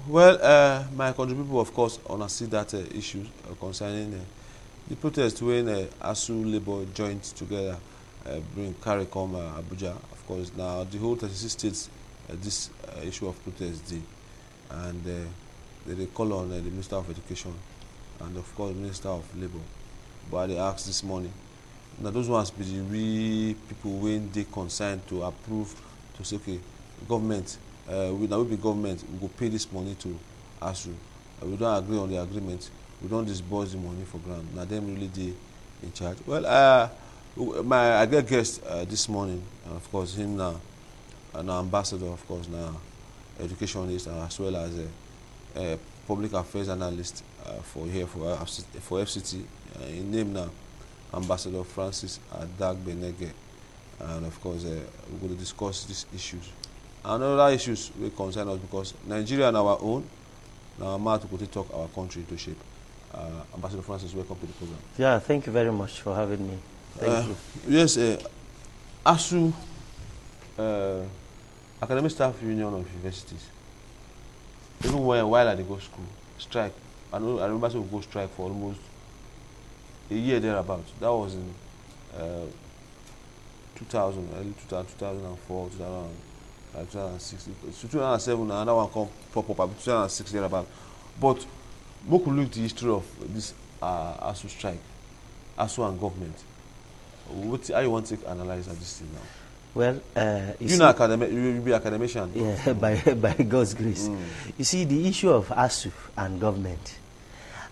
Well, my country people, of course, understand that issue concerning the protest when ASU Labour joined together, bring carry come Abuja. Of course, now the whole 36 states this issue of protest did, and they call on the Minister of Education and of course Minister of Labour. But they asked this morning. Now those ones be the real people when they concerned to approve to say okay, government. We now will be government. We go pay this money to ASU. We don't agree on the agreement. We don't disburse the money for grant. Now them really they in charge. Well, I get guest this morning, of course him now, an ambassador, of course now, educationist as well as a public affairs analyst for FCT. In name now, Ambassador Francis Adagbenege, and of course we're going to discuss these issues. And other issues will concern us because Nigeria on our own, now I'm to talk our country to shape. Ambassador Francis, welcome to the program. Yeah, thank you very much for having me. Thank you. Yes, ASU, Academic Staff Union of Universities, even while I go school, strike. I remember we go strike for almost a year thereabouts. That was in 2000, early 2004, 2006, 2007, another one come pop up, 2006 thereabout. But we could look at the history of this ASU strike, ASU and government. How you want to analyze this thing now? Well, you know, you be academician. Yeah, by God's grace. You see, the issue of ASU and government,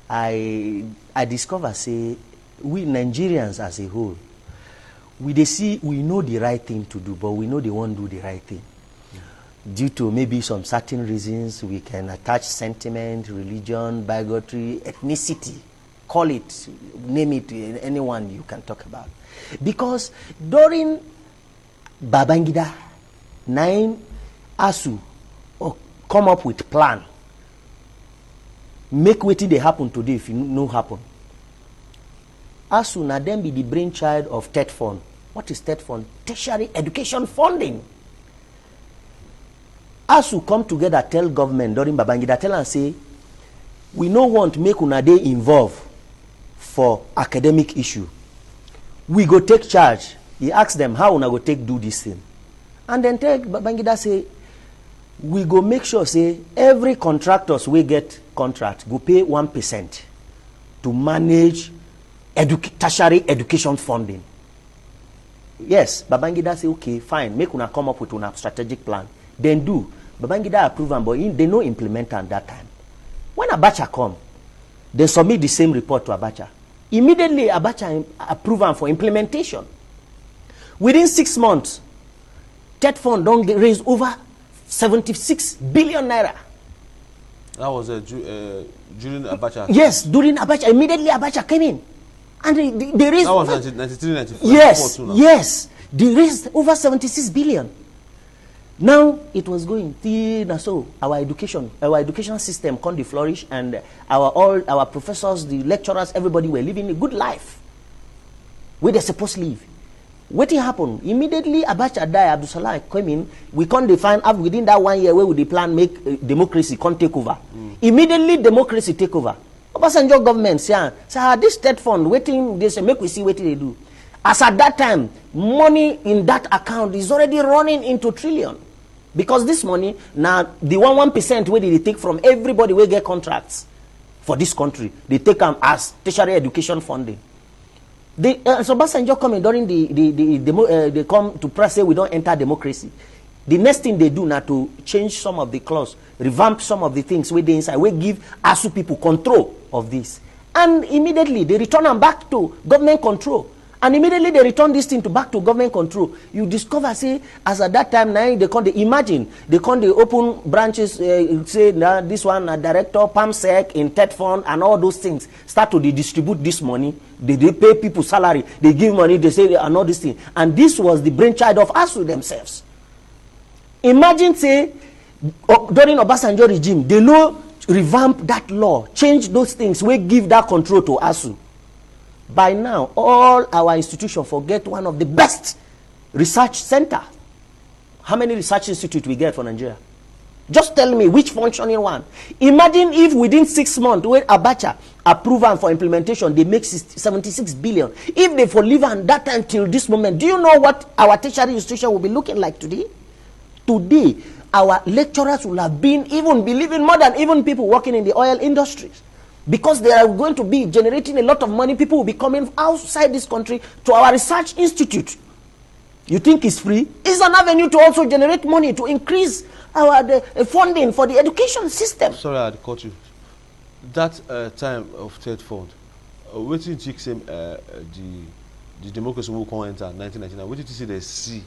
I discover say we Nigerians as a whole, we know the right thing to do, but we know they won't do the right thing. Due to maybe some certain reasons, we can attach sentiment, religion, bigotry, ethnicity, call it, name it, anyone you can talk about. Because during Babangida, 9 ASU come up with plan. Make wetin dey happen today if you no happen. ASU na then be the brainchild of TET Fund. What is TET Fund? Tertiary Education Funding. ASU come together, tell government during Babangida, tell and say, we no want make una dey involved for academic issue. We go take charge. He asked them how una go take do this thing. And then tell Babangida say, we go make sure say every contractors we get contract go pay 1% to manage tertiary education funding. Yes, Babangida say okay, fine, make una come up with una strategic plan. Then do. Babangida approve them, but they no implement at that time. When Abacha come, they submit the same report to Abacha. Immediately Abacha approve them for implementation. Within 6 months, TET Fund don't raise over 76 billion naira. That was during Abacha. Yes, during Abacha. Immediately Abacha came in. And they raised... That was 93, 94. Yes, yes. They raised over 76 billion. Now, it was going. So our education system can flourish, and all our professors, the lecturers, everybody were living a good life. Where they're supposed to live. What happened? Immediately Abacha died, Abdul Salam came in. We can't define within that 1 year where we the plan make democracy can't take over. Immediately democracy take over. Obasanjo government say, this TET Fund, waiting, they say, make we see what they do. As at that time, money in that account is already running into trillion. Because this money, now the 1% where they take from everybody will get contracts for this country. They take them as tertiary education funding. So Obasanjo coming during they come to press say we don't enter democracy. The next thing they do now to change some of the clause, revamp some of the things where they inside, we give ASU people control of this. And immediately they return them back to government control. And immediately they return this thing back to government control. You discover, say, as at that time, now they open branches, say, now this one, a director, PAMSEC, in TET Fund, and all those things. Start to distribute this money. They pay people salary. They give money, they say, and all this thing. And this was the brainchild of ASU themselves. Imagine, say, during Obasanjo regime, they no revamp that law, change those things, we give that control to ASU. By now, all our institutions forget one of the best research center. How many research institutes we get for Nigeria? Just tell me which functioning one. Imagine if within 6 months, when Abacha approve am for implementation, they make 76 billion. If they for leave am that time till this moment, do you know what our tertiary institution will be looking like today? Today, our lecturers will have been even believing more than even people working in the oil industries. Because they are going to be generating a lot of money, people will be coming outside this country to our research institute. You think it's free? It's an avenue to also generate money, to increase our funding for the education system. Sorry, I had caught you. That time of third fund, Wetin you think the democracy will come enter 1999? What did you see the C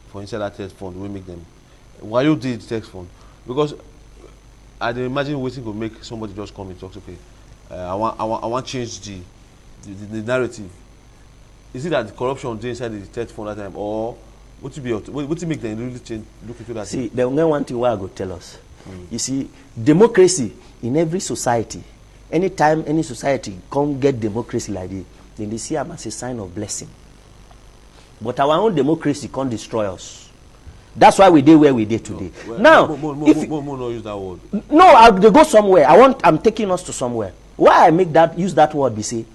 for inside that third fund? We make them. Why you did the third fund? Because I imagine Wetin go make somebody just come and talk. Okay, I want change the narrative. Is it that the corruption dey inside the third fund that time, or what to make them really change, look into that? See, the only one thing why I go tell us. You see, democracy in every society, anytime any society come get democracy like this, then they see them as a sign of blessing. But our own democracy can't destroy us. That's why we did where we did today. Well, now, not use that word. No, they go somewhere. I'm taking us to somewhere. Why I use that word, be say,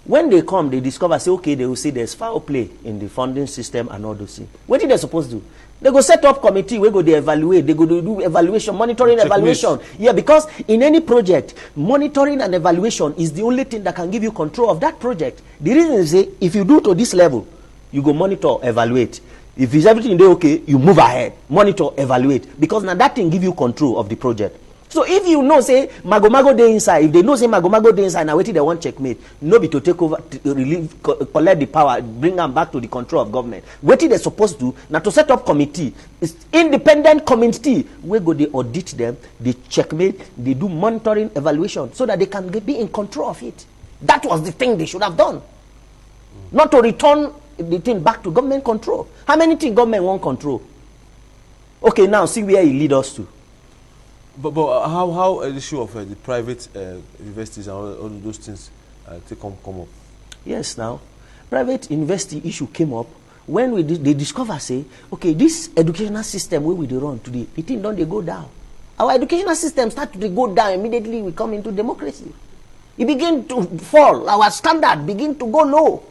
when they come, they discover, say, okay, they will say there's foul play in the funding system and all those things. What did they supposed to do? They go set up committee, we go they evaluate, they go do evaluation, monitoring, evaluation. Yeah, because in any project, monitoring and evaluation is the only thing that can give you control of that project. The reason is, say, if you do to this level, you go monitor, evaluate. If it's everything there okay, you move ahead, monitor, evaluate. Because now that thing give you control of the project. So if you know, say, Mago dey inside, if they know, say, Mago dey inside, now waiting they want checkmate, no be to take over, to relieve, collect the power, bring them back to the control of government. Waiting they're supposed to, now to set up committee, it's independent committee, we go, they audit them, they checkmate, they do monitoring, evaluation, so that they can be in control of it. That was the thing they should have done. Not to return the thing back to government control. How many things government won't control? Okay, now see where it lead us to. But how the issue of the private universities and all those things come up? Yes, now private university issue came up when they discover, say, okay, this educational system where we run today, the thing don't they go down. Our educational system start to go down immediately we come into democracy. It begin to fall. Our standard begin to go low.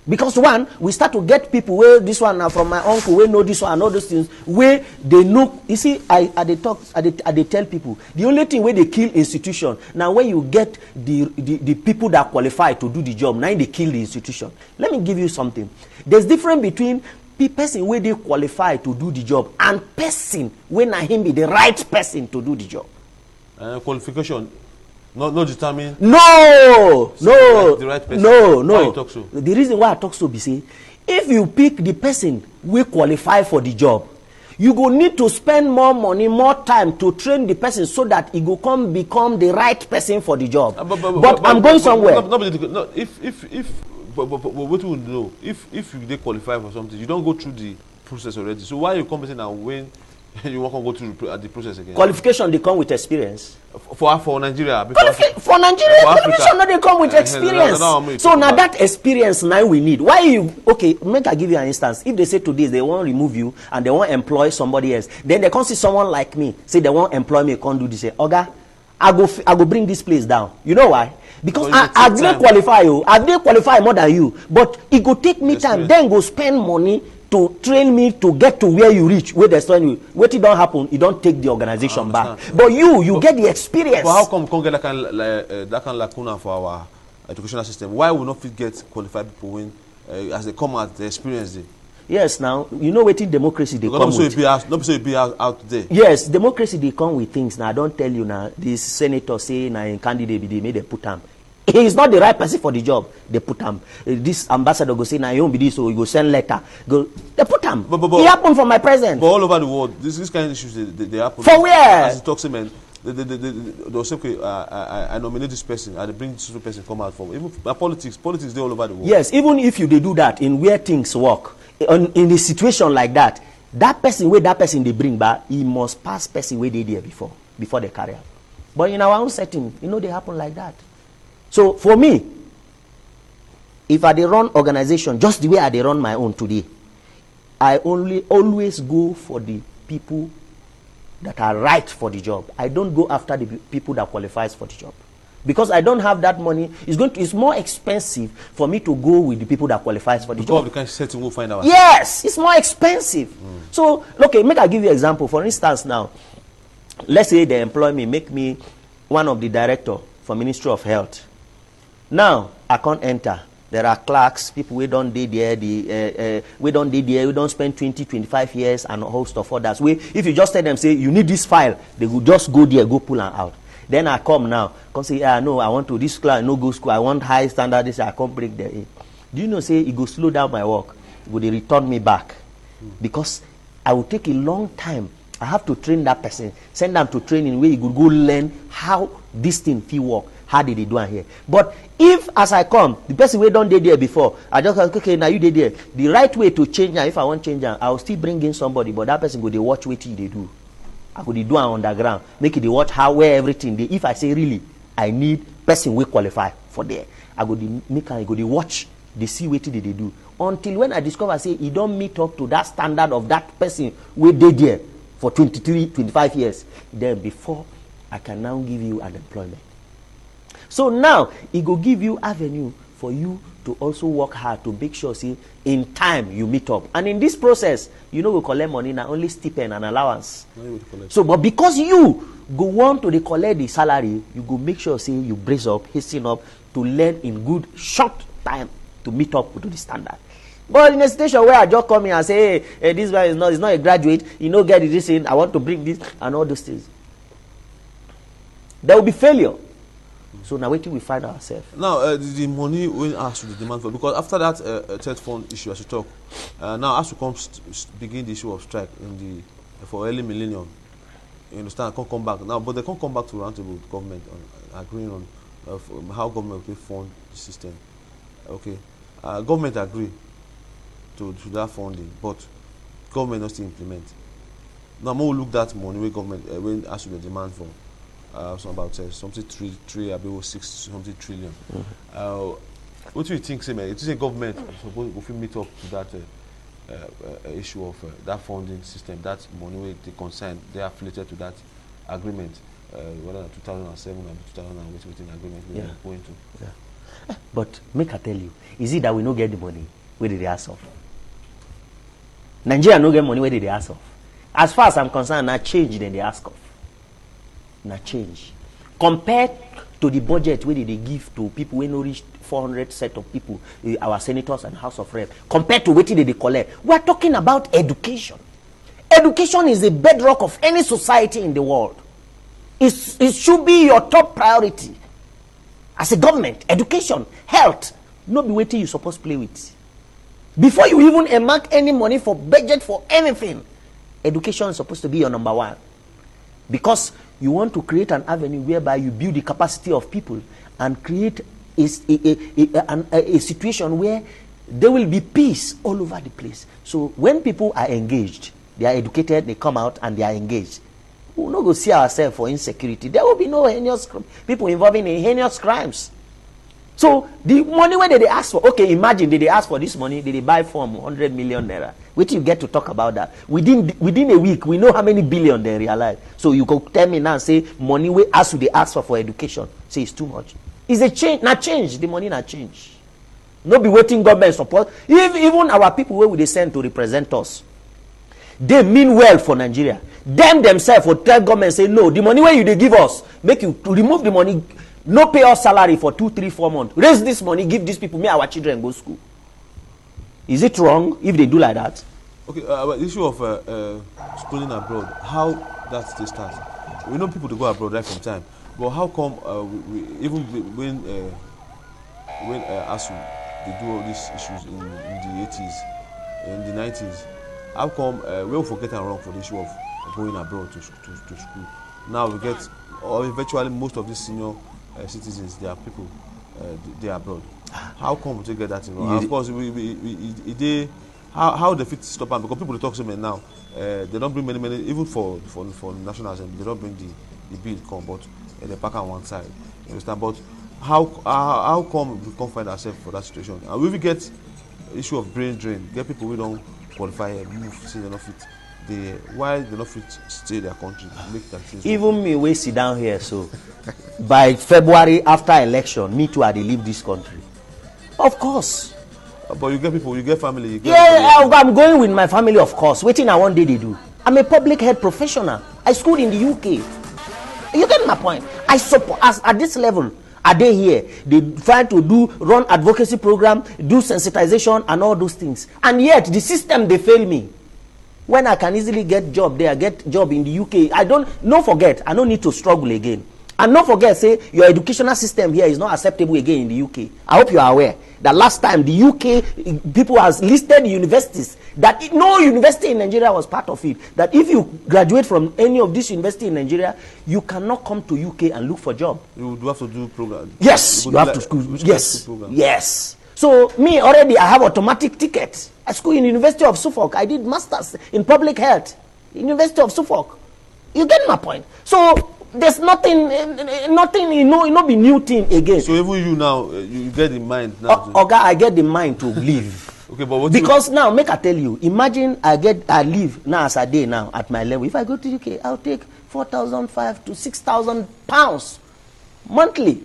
Because one, we start to get people where this one are from my uncle, we know this one and all those things, where they know. You see, I tell people, the only thing where they kill institution, now when you get the people that qualify to do the job, now they kill the institution. Let me give you something. There's difference between person where they qualify to do the job and person when I him be the right person to do the job. Qualification. Not determine. No, the right person. No. Why you talk so? The reason why I talk so be say, if you pick the person we qualify for the job, you go need to spend more money, more time to train the person so that he go become the right person for the job. But I'm going somewhere. But what we know, if they qualify for something, you don't go through the process already. So why are you coming now when you want to go through the process again? Qualification they come with experience. For Nigeria. For Nigeria, qualification they come with experience. So now that experience now we need. Why you okay? Make I give you an instance. If they say today they want to remove you and they want to employ somebody else, then they can't see someone like me say they want to employ me, can't do this. Say, Oga, I go bring this place down. You know why? Because I didn't qualify you. I didn't qualify more than you. But it go take me time. Then go spend money to train me to get to where you reach, where they train you. What it don't happen, it don't take the organization back. But you get the experience. But how come we can't get that kind of lacuna for our educational system? Why we not fit get qualified people when as they come out, the experience they? Yes, now you know Wetin democracy they come with. Not so it be out there. Yes, democracy they come with things. Now I don't tell you now. This senator say now in candidate they made them put him. He is not the right person for the job. They put him. This ambassador go say now you won't be this, so you go send letter. They put him. It happened for my president. But all over the world, this kind of issues they happen. For where? As it talks, man. They'll say, okay, I nominate this person, I bring this person come out from. Even politics they all over the world. Yes, even if they do that in where things work, in a situation like that, that person they bring back, he must pass person where they there before they carry out. But in our own setting, they happen like that. So for me, if I run organization just the way I run my own today, I always go for the people that are right for the job. I don't go after the people that qualifies for the job. Because I don't have that money, it's more expensive for me to go with the people that qualifies for the job. The kind of setting we'll find out. Yes, it's more expensive. So, okay, make I give you an example. For instance, now, let's say they employ me, make me one of the director for Ministry of Health. Now, I can't enter. There are clerks, people we don't do there, we don't spend 20, 25 years and a host of others. If you just tell them, say, you need this file, they will just go there, go pull and out. Then I come now, come say, no, I want to, this class, no go school, I want high standard, this, I can't break there. Do you know, say, it go slow down my work, it will return me back. Because I will take a long time. I have to train that person, send them to training where you could go learn how this thing feel work, how did they do it here. But if, as I come, the person we don't did there before, I just like, okay, now you did there. The right way to change now, if I want change, I will still bring in somebody, but that person go, they watch what they do. I could do it underground, make it watch how where everything they. If I say really, I need person we qualify for there. I go make I go they watch, they see what they do. Until when I discover say he don't meet up to that standard of that person we did there for 23, 25 years. Then before I can now give you an employment. So now it go give you avenue for you to also work hard to make sure, see, in time you meet up. And in this process, you know, we collect money now only stipend and allowance. So, but because you go want to collect the salary, you go make sure, say, you brace up, hasten up to learn in good short time to meet up to the standard. But in a situation where I just come in and say, hey, this guy is not a graduate, you know, get this in, I want to bring this and all those things, there will be failure. So now wait till we find ourselves. Now, the money we ask the demand for, because after that third fund issue, as you talk, now as we begin the issue of strike in for early millennium, you understand, can't come back now, but they can't come back to roundtable with government on agreeing on how government will fund the system. Okay, government agree to that funding, but government not still implement. Now, more look that money where government when ask the demand for. So about something 6 something trillion. What do you think, say, man? It is a government supposed to meet up to that issue of that funding system, that money where they concern, they are affiliated to that agreement, whether 2007 or 2000 agreement we are going to. Yeah. But make I tell you, is it that we don't get the money? Where did they ask of? Nigeria no get money. Where did they ask of? As far as I'm concerned, now change then they ask of. Now change compared to the budget where they give to people when no reach 400 set of people, our senators and House of Rep, compared to what they collect. We are talking about education. Education is the bedrock of any society in the world. It should be your top priority as a government. Education, health, no be waiting you supposed to play with. Before you even earmark any money for budget for anything, education is supposed to be your number one, because you want to create an avenue whereby you build the capacity of people and create a situation where there will be peace all over the place. So when people are engaged, they are educated, they come out and they are engaged, we will not go see ourselves for insecurity. There will be no heinous people involving in heinous crimes. So the money where they ask for, okay, imagine they ask for this money, they buy from 100 million naira. Wait till you get to talk about that. Within a week, we know how many billion they realize. So you go tell me now and say money we ask they ask for education. Say it's too much. It's a change, not change. The money not change. No be waiting government support. If even our people where would they send to represent us, they mean well for Nigeria. Them themselves will tell government say no, the money where you they give us, make you to remove the money. No pay us salary for 2, 3, 4 months. Raise this money, give these people, may our children go to school. Is it wrong if they do like that? Okay, the issue of schooling abroad, how that still starts? We know people to go abroad right from time, but how come even when ASU they do all these issues in the 80s, in the 90s, how come we'll forget and wrong for the issue of going abroad to school? Now we get, or virtually most of these senior citizens, they are people, they are abroad. How come we take get that wrong? Of course, how they fit stop them? Because people talk to me now, they don't bring many, even for national assembly, they don't bring the bill come, but they pack on one side. You understand? But how come we can't find ourselves for that situation? And we will get issue of brain drain, get people we don't qualify, move, see they don't fit dey why they no fit stay their country make that things Even me, we sit down here, so by February after election, me too, I dey leave this country. Of course. but you get people, you get family, you get Yeah, I'm going with my family, of course. Waiting, I one day they do. I'm a public health professional. I schooled in the UK. You get my point? I support as at this level. Are they here? They try to run advocacy program, do sensitization and all those things. And yet the system they fail me. When I can easily get job there, get job in the UK, no forget, I don't need to struggle again. And don't forget, say, your educational system here is not acceptable again in the UK. I hope you are aware that last time the UK people has listed universities that no university in Nigeria was part of it. That if you graduate from any of this university in Nigeria, you cannot come to UK and look for job. You do have to do program. Yes, you have to school. Yes, yes. So me already, I have automatic ticket. I school in University of Suffolk. I did masters in public health, University of Suffolk. You get my point? So there's nothing, you know, be new thing again. So even you now, you get in mind now. Oga, I get the mind to leave. Okay, but what because now, make I tell you, imagine I leave now as a day now at my level. If I go to UK, I'll take 4,500 to 6,000 pounds monthly.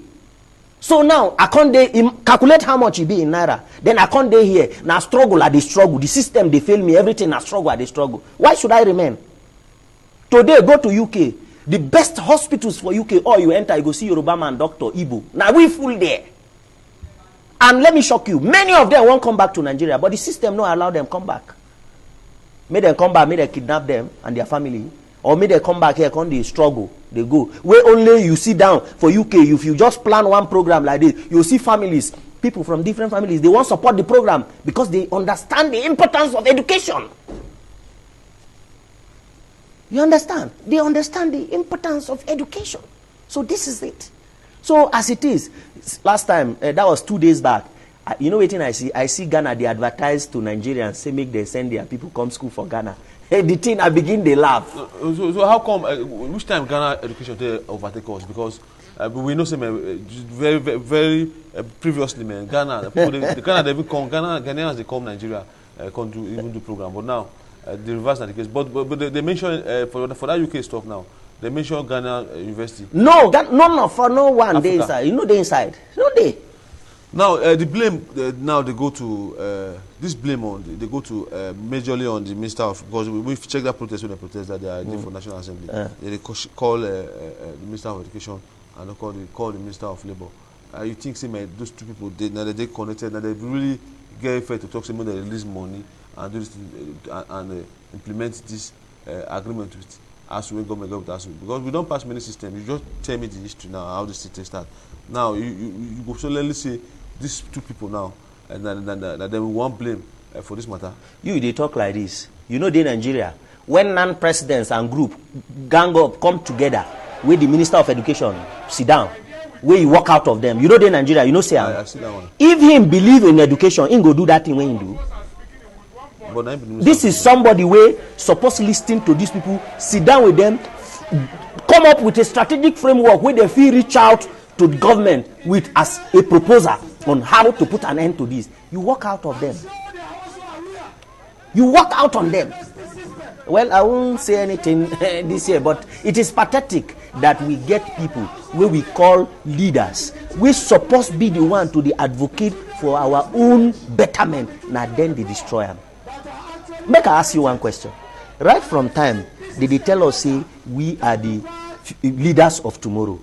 So now I can't calculate how much it be in naira. Then I can't day here. Now struggle at the struggle. The system they fail me. Everything I struggle at the struggle. Why should I remain? Today go to UK. The best hospitals for UK. Or you enter, you go see Yoruba man, Doctor Ibu. Now we full there. And let me shock you. Many of them won't come back to Nigeria, but the system don't allow them come back. May them come back. May they kidnap them and their family. Or may they come back here, come they struggle, they go. Where only you sit down for UK, if you just plan one program like this, you'll see families, people from different families, they won't support the program because they understand the importance of education. You understand? They understand the importance of education. So this is it. So as it is, last time, that was 2 days back, you know what I see? I see Ghana, they advertise to Nigerians, say make they send their people come school for Ghana. The thing I begin they laugh. So how come which time Ghana education they overtake us? Because we know some very previously, man, Ghana the Ghana they even come Ghanaians they come Nigeria can't do program, but now the reverse is the case. But they mention for that UK stuff now. They mention Ghana University. No, for no one day inside. You know they inside. No day. Now the blame now they go to this blame on they go to majorly on the Minister of, because we check that protest when they protest that they are for National Assembly. They call the Minister of Education and they call the Minister of Labour. You think say those two people they connected, now they really get fair to talk, say when they release money and do this and implement this agreement with ASU, government go with ASU, because we don't pass many systems. You just tell me the history now how the system start. Now you go so let say these two people now, and then we won't blame for this matter. They talk like this. You know, they Nigeria, when non-presidents and group gang up, come together, with the Minister of Education sit down, where you walk out of them. You know, they Nigeria. You know, say I see that one. If him believe in education, he go do that thing when he do. But this is somebody where supposed to listen to these people, sit down with them, come up with a strategic framework where they feel reach out to the government with as a proposal on how to put an end to this. You walk out of them. You walk out on them. Well, I won't say anything this year, but it is pathetic that we get people where we call leaders. We're supposed to be the one to advocate for our own betterment. Now then they destroy them. Make I ask you one question. Right from time, did they tell us, say, we are the leaders of tomorrow?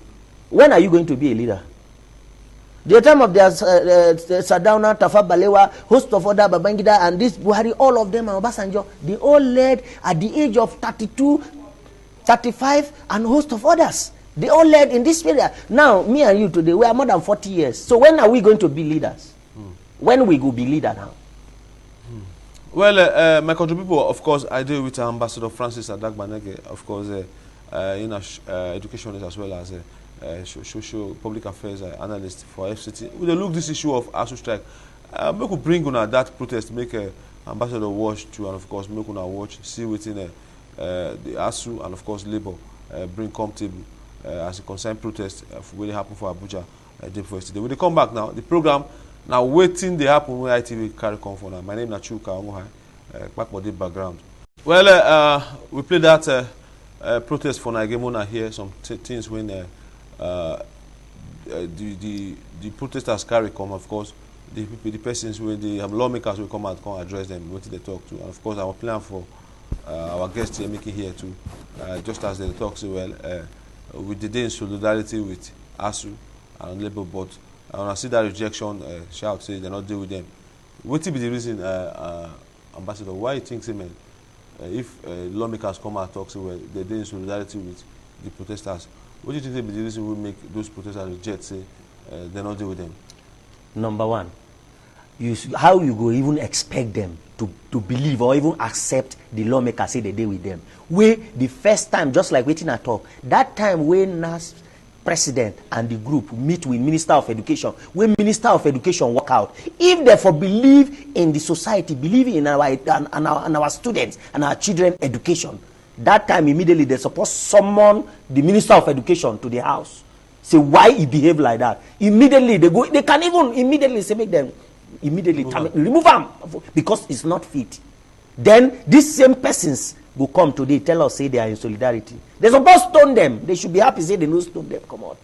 When are you going to be a leader? The time of their Sadauna, Tafa Balewa, host of other Babangida, and this Buhari, all of them are Obasanjo. They all led at the age of 32, 35, and host of others. They all led in this area. Now, me and you today, we are more than 40 years. So when are we going to be leaders? When we go be leader now? Well, my country people, of course, I deal with Ambassador Francis Adagbanege, of course, in education as well as social public affairs analyst for FCT. We look this issue of ASU strike. Make we bring on that protest, make Ambassador watch too, and of course, make una watch, see within the ASU and of course Labour bring come table as a concerned protest will happen for Abuja day before yesterday. When they come back now, the program now waiting they happen when ITV carry come for now. My name is Chuka Ongohai, back body background. Well, we played that protest for Nagemona here. Some things when the protesters carry come, of course, the persons when the lawmakers will come and come address them, what they talk to, and of course our plan for our guests here making here too, just as they talk so well, with the day in solidarity with ASU and Labour, but when I see that rejection, shout say they not deal with them. What will be the reason, Ambassador, why you think, man, if lawmakers come and talk so well, they're in solidarity with the protesters, what do you think will be the reason we make those protesters reject, say they not deal with them? Number one, how you go even expect them to believe or even accept the lawmakers say they deal with them? Where the first time, just like Wetin I talk, that time when NAS president and the group meet with Minister of Education, when Minister of Education walk out, if they for believe in the society, believe in our students and our children education, that time immediately they supposed summon the Minister of Education to the house. Say why he behave like that. Immediately they can even immediately say make them immediately remove them because it's not fit. Then these same persons will come today tell us say they are in solidarity. They're supposed to stone them. They should be happy say they no stone them come out.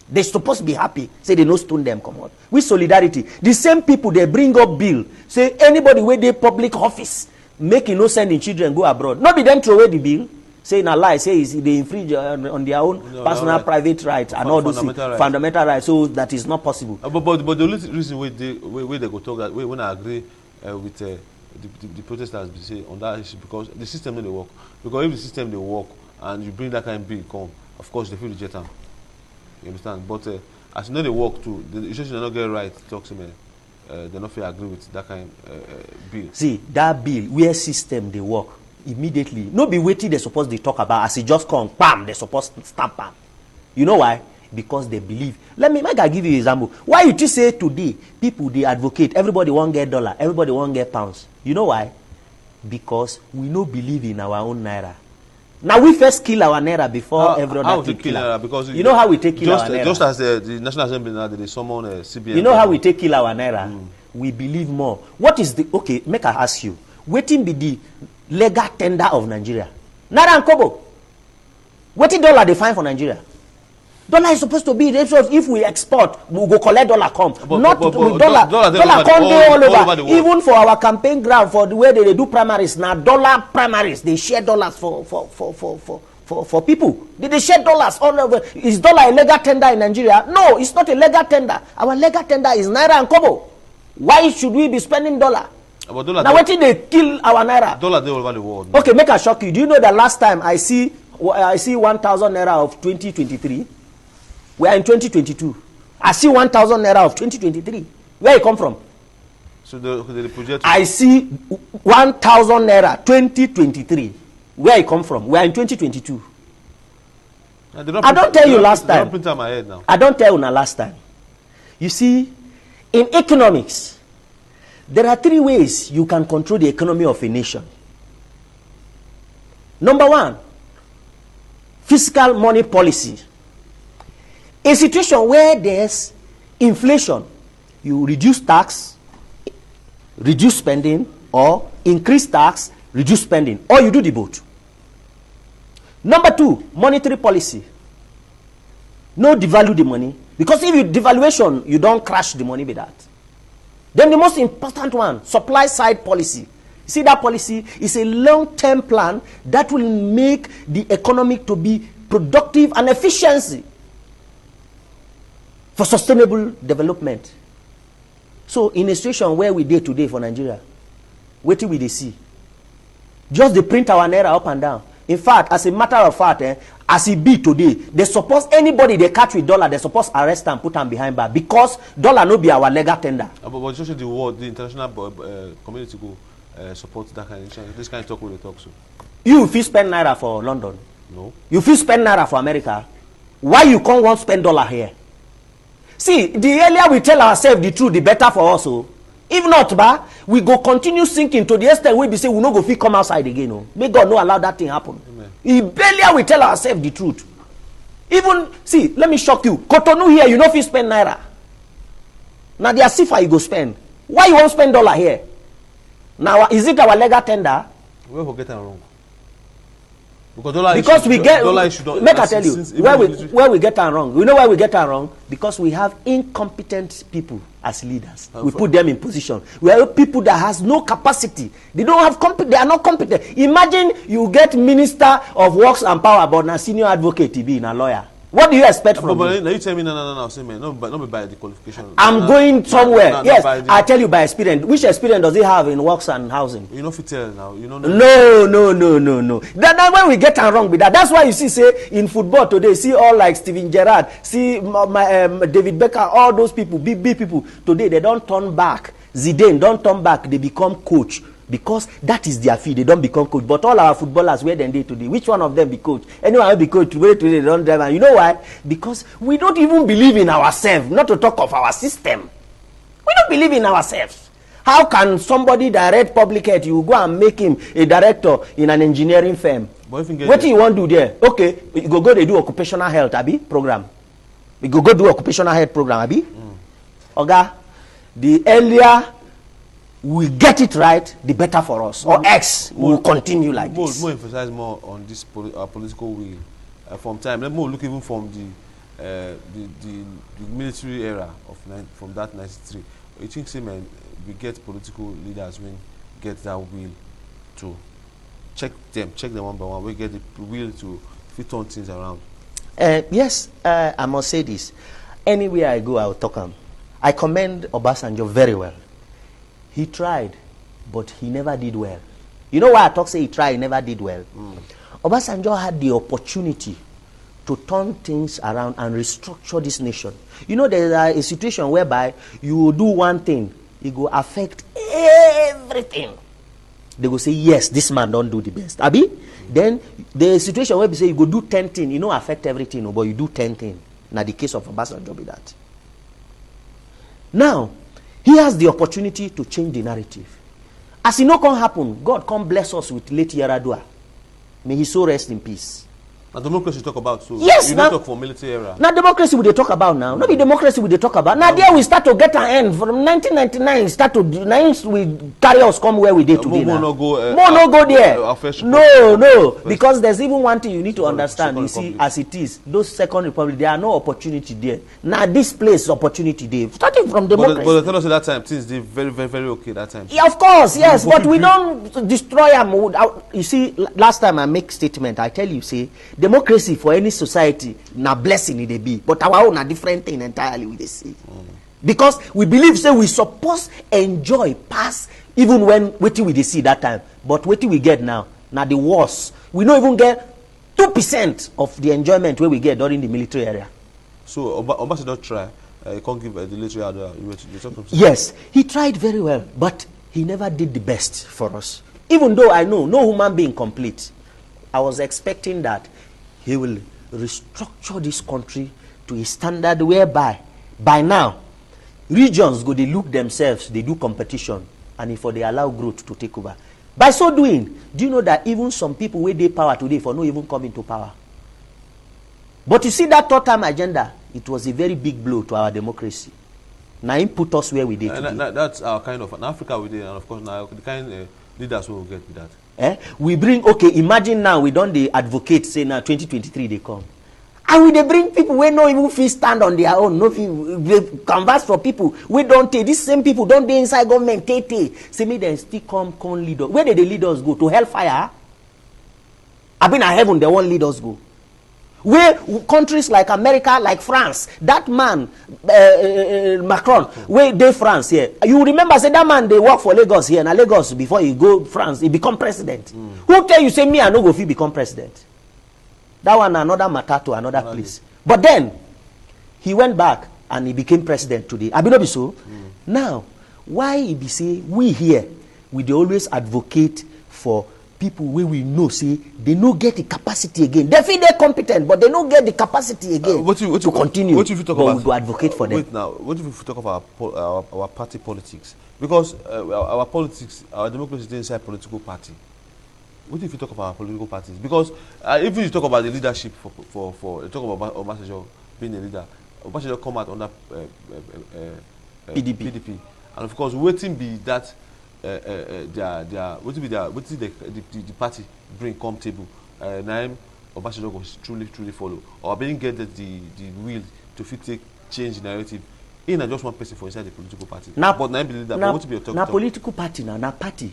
They're supposed to be happy say they no stone them come out. With solidarity, the same people they bring up bill say anybody where they public office make no sending children go abroad. Not be them throw away the bill. Say in a lie, say they infringe on their own personal private rights and all those fundamental rights. So that is not possible. But the only reason where they go talk that way when I agree with the protesters say on that issue because the system don't work. Because if the system they work and you bring that kind of bill come, of course they feel reject them. You understand? But as you know they work too, the issue they not get right to talk to me. They not feel agree with that kind of bill. See that bill where system they work. Immediately, no be waiting they supposed to talk about as it just come, bam, they supposed to stamp bam. You know why? Because they believe. Make I give you an example. Why you just say today, people they advocate, everybody won't get dollar, everybody won't get pounds. You know why? Because we no believe in our own naira. Now we first kill our naira before every other thing kill our. Because you know how we take kill our naira? Just as the National Assembly now, they summon CBN. You know how we take kill our naira? We believe more. What is the, okay, make I ask you, Wetin be the legal tender of Nigeria? Naira and Kobo. Wetin dollar they find for Nigeria? Dollar is supposed to be if we export, we go collect dollar come. Not dollar come dey all over. Even for our campaign ground, for the way they do primaries, now dollar primaries, they share dollars for people. They share dollars all over. Is dollar a legal tender in Nigeria? No, it's not a legal tender. Our legal tender is Naira and Kobo. Why should we be spending dollar? Now what did they kill our naira? Dollar all over the world. Okay, make a shock you. Do you know that last time I see 1,000 naira of 2023? We are in 2022. I see 1,000 naira of 2023. Where it come from? So the project. I see 1,000 naira 2023. Where it come from? We are in 2022. I don't tell you last time. I don't tell you now last time. You see, in economics, there are three ways you can control the economy of a nation. Number one, fiscal money policy. A situation where there's inflation, you reduce tax, reduce spending, or increase tax, reduce spending, or you do the both. Number two, monetary policy. No devalue the money, because if you devaluation, you don't crash the money with that. Then the most important one, supply side policy. See, that policy is a long-term plan that will make the economy to be productive and efficiency for sustainable development. So in a situation where we did today for Nigeria, what will they see? Just they print our naira up and down. In fact, as a matter of fact, as it be today, they suppose anybody they catch with dollar, they suppose arrest and put them behind bar because dollar no be our legal tender. But just the world, the international community go support that kind of this kind of talk with the talk so. You feel spend naira for London? No. You feel spend naira for America? Why you can't want spend dollar here? See, the earlier we tell ourselves the truth, the better for us. So. If not, we go continue sinking to the extent we be say we no go fit come outside again. No. May God no allow that thing happen. If earlier we tell ourselves the truth. Even, see, let me shock you. Cotonou here, you know if you spend naira. Now the Asifa you go spend. Why you won't spend dollar here? Now, is it our legal tender? We will get it wrong. Because we get, make I tell you, where we get it wrong. You know why we get it wrong? Because we have incompetent people as leaders. We put them in position. We have people that has no capacity. They don't have they are not competent. Imagine you get Minister of Works and Power, but a senior advocate to be in a lawyer. What do you expect from me? Now you tell me no, say man, not by the qualification. I'm going somewhere. Yes, I tell you by experience. Which experience does he have in works and housing? You know if you tell now, you know. No. That when we get wrong with that. That's why you see, say in football today, see all like Steven Gerrard, see David Beckham, all those people, big people today, they don't turn back. Zidane don't turn back. They become coach. Because that is their field, they don't become coach. But all our footballers, where they today, which one of them be coach? Anyone will be coach today, they don't drive. And you know why? Because we don't even believe in ourselves, not to talk of our system. We don't believe in ourselves. How can somebody direct public health? You go and make him a director in an engineering firm. What do you want to do there? Okay, you go they do occupational health, Abi, program. You go do occupational health program, Abi. Oga, the earlier we get it right, the better for us. Or X will continue like this. More emphasize more on this political will from time. Let more look even from the military era of from that 93. You think, say, man, we get political leaders when get that will to check them one by one. We get the will to fit on things around. Yes, I must say this. Anywhere I go, I will talk him. I commend Obasanjo very well. He tried, but he never did well. You know why I talk say he tried, he never did well? Obasanjo had the opportunity to turn things around and restructure this nation. You know, there is a situation whereby you will do one thing, it will affect everything. They will say, yes, this man don't do the best. Abi? Then the situation where we say you go do 10 things, you know, affect everything, but you do 10 things. Now the case of Obasanjo be that. Now, he has the opportunity to change the narrative. As it no can happen, God come bless us with late Yaradua. May his soul rest in peace. Now democracy talk about, so yes, you now, don't talk for military era. Now democracy will they talk about now. Not be democracy will they talk about. Now there we start to get an end. From 1999, start to we carry us come where we did today. More no go there. No. Because there's even one thing you need to understand. You see, as it is, those Second Republic, there are no opportunity there. Now this place is opportunity there. Starting from democracy. But tell us at that time, things did very, very, very okay that time. Yeah, of course, yes. But we don't destroy them. You see, last time I make statement, I tell you, say, democracy for any society na blessing it be, but our own a different thing entirely we see. Because we believe say we suppose enjoy pass even when wetin we dey see that time, but wetin we get now na the worst. We don't even get 2% of the enjoyment where we get during the military area. So Obasanjo try, you can't give the military area. Yes, he tried very well, but he never did the best for us. Even though I know no human being complete, I was expecting that he will restructure this country to a standard whereby, by now, regions go they look themselves, they do competition, and if they allow growth to take over. By so doing, do you know that even some people where they power today for no even come into power? But you see that third time agenda, it was a very big blow to our democracy. Now it put us where we did today. That's our kind of, in Africa we did, and of course now the kind of leaders we will get with that. We bring, okay, imagine now we don't advocate, say now 2023 they come. And we they bring people where no even feel stand on their own, no feel converse for people. We don't take, these same people don't they inside government, say me then still come lead us. Where did the leaders go? To hellfire? I've been at heaven, they won't lead us go. Where countries like America, like France, that man, Macron, where they France here. You remember, say that man, they work for Lagos here. Now Lagos, before he go France, he become president. Who tell you, say me, I no go fit become president? That one another matter to another place. But then, he went back and he became president today. I be so. Now, why he be say, we here, we dey always advocate for people where we know say they no get the capacity again. They feel they're competent, but they don't get the capacity again to continue. What if you talk about? We go advocate for them. Wait now. What if you talk about our party politics? Because our politics, our democracy is inside political party. What if you talk about political parties? Because if you talk about the leadership for talk about Obasanjo being a leader, Obasanjo come out under PDP, and of course, Wetin be that what be the party bring come table. Naim Obasanjo go truly follow, or being get the will to fit take change the narrative. In just one person for inside the political party. Now, but I believe that. But what to be a talk? Now political party now party.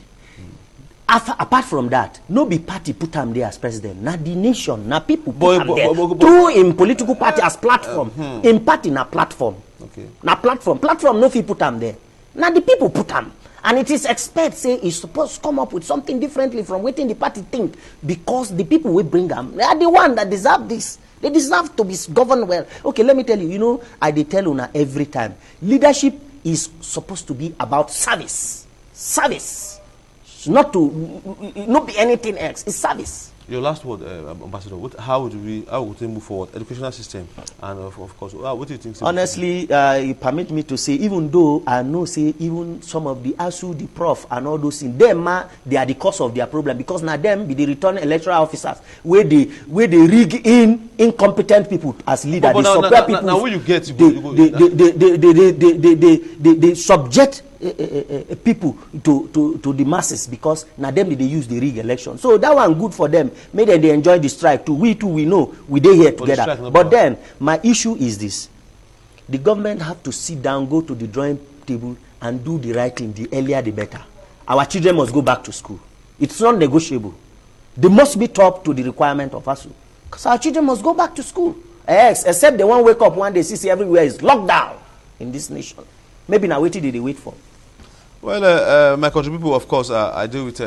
Apart from that, no be party put him there as president. Now the nation, now people put him there. Through in political party as platform. In party na platform. Okay. Na platform. Platform no fit put him there. Now the people put him. And it is expect say he's supposed to come up with something differently from waiting the party think, because the people will bring them. They are the one that deserve this. They deserve to be governed well. Okay, let me tell you, you know, I dey tell una every time. Leadership is supposed to be about service. Service. Not be anything else. It's service. Your last word, Ambassador. How would we move forward? Educational system, and of course, what do you think? Honestly, you permit me to say, even though I know, say even some of the ASU, the prof, and all those things, them they are the cause of their problem, because now them be the return electoral officers where they rig in incompetent people as leaders. They subject people. Now, where you get they subject people to the masses, because now them they use the rig election. So that one good for them. May they enjoy the strike too. We know we dey here together. But then my issue is this: the government have to sit down, go to the drawing table, and do the right thing. The earlier the better. Our children must go back to school. It's not negotiable. They must be top to the requirement of ASU, because our children must go back to school. Yes, except they won't wake up one day see everywhere is locked down in this nation. Maybe now what did they wait for? Well, my country people, of course, I deal with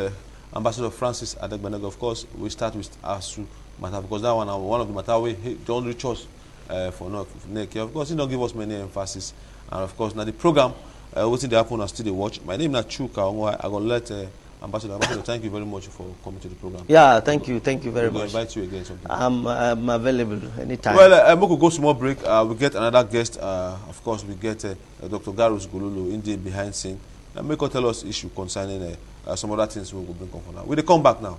Ambassador Francis Adegbenega. Of course, we start with ASU matter, because that one of the matter we don't reach us for neck. Of course, he don't give us many emphasis, and of course, now the program waiting the happen and still they watch. My name is Chuka. I'm gonna let Ambassador, thank you very much for coming to the program. Yeah, thank you very much. Invite you again sometime. I'm available anytime. Well, we could go small break. We get another guest. Of course, we get Dr. Garus Gololo, Indian behind scene. Make her tell us issue concerning some other things we will bring on for now. We'll come back now.